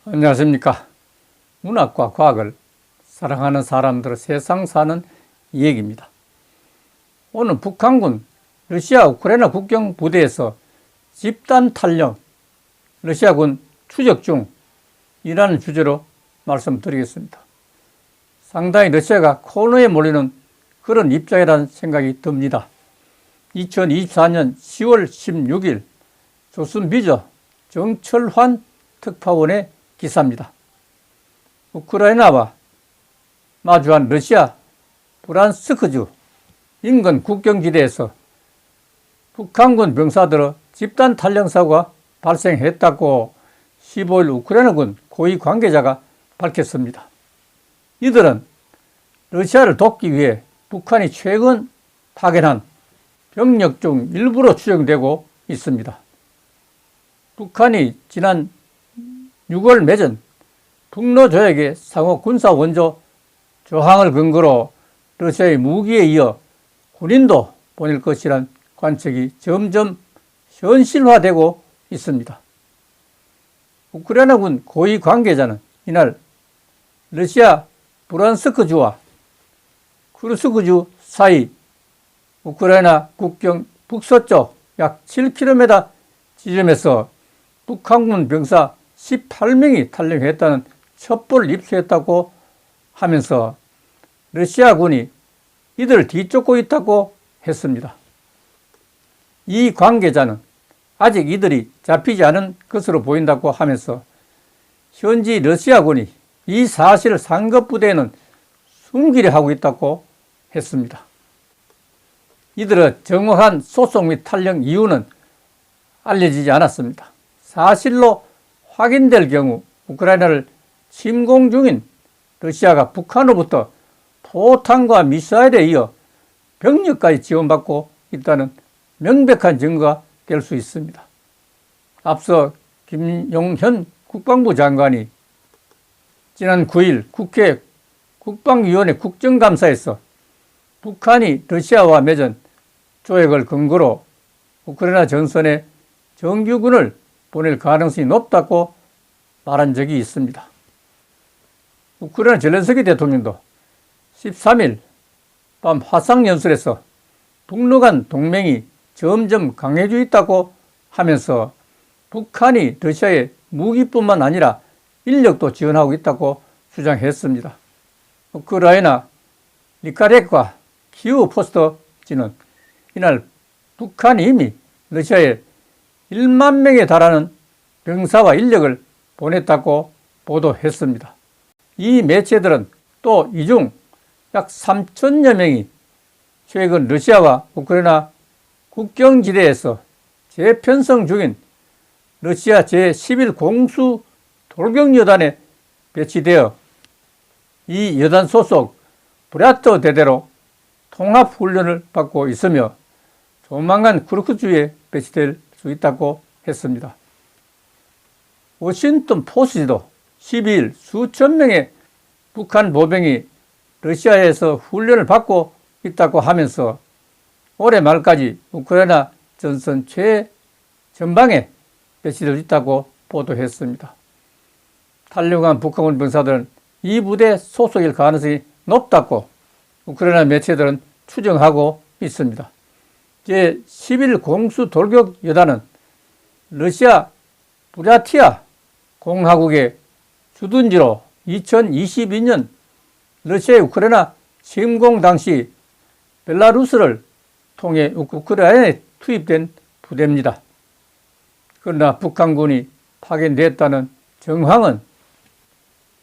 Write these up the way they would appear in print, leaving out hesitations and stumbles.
안녕하십니까. 문학과 과학을 사랑하는 사람들의 세상 사는 이야기입니다. 오늘 북한군 러시아 우크라이나 국경 부대에서 집단 탈영, 러시아군 추적 중이라는 주제로 말씀드리겠습니다. 상당히 러시아가 코너에 몰리는 그런 입장이라는 생각이 듭니다. 2024년 10월 16일 조선비저 정철환 특파원의 기사입니다. 우크라이나와 마주한 러시아 브란스크주 인근 국경지대에서 북한군 병사들의 집단 탈영 사고가 발생했다고 15일 우크라이나군 고위 관계자가 밝혔습니다. 이들은 러시아를 돕기 위해 북한이 최근 파견한 병력 중 일부로 추정되고 있습니다. 북한이 지난 6월 맺은 북러 조약의 상호 군사 원조 조항을 근거로 러시아의 무기에 이어 군인도 보낼 것이란 관측이 점점 현실화되고 있습니다. 우크라이나군 고위 관계자는 이날 러시아 브란스크주와 쿠르스크주 사이 우크라이나 국경 북서쪽 약 7km 지점에서 북한군 병사 18명이 탈영했다는 첩보를 입수했다고 하면서 러시아군이 이들을 뒤쫓고 있다고 했습니다. 이 관계자는 아직 이들이 잡히지 않은 것으로 보인다고 하면서 현지 러시아군이 이 사실을 상급부대에는 숨기려 하고 있다고 했습니다. 이들의 정확한 소속 및 탈영 이유는 알려지지 않았습니다. 사실로 확인될 경우 우크라이나를 침공 중인 러시아가 북한으로부터 포탄과 미사일에 이어 병력까지 지원받고 있다는 명백한 증거가 될 수 있습니다. 앞서 김용현 국방부 장관이 지난 9일 국회 국방위원회 국정감사에서 북한이 러시아와 맺은 조약을 근거로 우크라이나 전선에 정규군을 보낼 가능성이 높다고 말한 적이 있습니다. 우크라이나 젤렌스키 대통령도 13일 밤 화상연설에서 북러 간 동맹이 점점 강해지고 있다고 하면서 북한이 러시아에 무기뿐만 아니라 인력도 지원하고 있다고 주장했습니다. 우크라이나 리카렉과 키우 포스트지는 이날 북한이 이미 러시아에 1만 명에 달하는 병사와 인력을 보냈다고 보도했습니다. 이 매체들은 또 이 중 약 3천여 명이 최근 러시아와 우크라이나 국경지대에서 재편성 중인 러시아 제11 공수 돌격여단에 배치되어 이 여단 소속 브랴트 대대로 통합훈련을 받고 있으며 조만간 쿠르크주에 배치될 수 있다고 했습니다. 워싱턴 포스트도 12일 수천 명의 북한 보병이 러시아에서 훈련을 받고 있다고 하면서 올해 말까지 우크라이나 전선 최전방에 배치될 수 있다고 보도했습니다. 탈영한 북한군 병사들은 이 부대 소속일 가능성이 높다고 우크라이나 매체들은 추정하고 있습니다. 제11 공수 돌격 여단은 러시아 부랴티아 공화국의 주둔지로 2022년 러시아의 우크라이나 침공 당시 벨라루스를 통해 우크라이나에 투입된 부대입니다. 그러나 북한군이 파견됐다는 정황은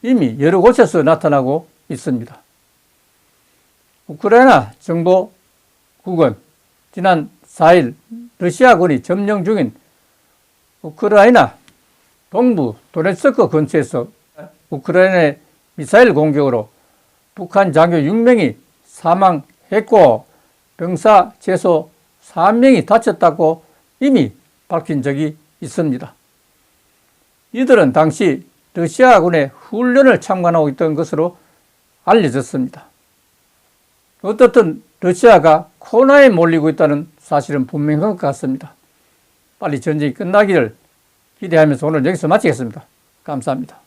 이미 여러 곳에서 나타나고 있습니다. 우크라이나 정보국은 지난 4일 러시아군이 점령 중인 우크라이나 동부 도네츠크 근처에서 우크라이나의 미사일 공격으로 북한 장교 6명이 사망했고 병사 최소 3명이 다쳤다고 이미 밝힌 적이 있습니다. 이들은 당시 러시아군의 훈련을 참관하고 있던 것으로 알려졌습니다. 어떻든 러시아가 코로나에 몰리고 있다는 사실은 분명한 것 같습니다. 빨리 전쟁이 끝나기를 기대하면서 오늘 여기서 마치겠습니다. 감사합니다.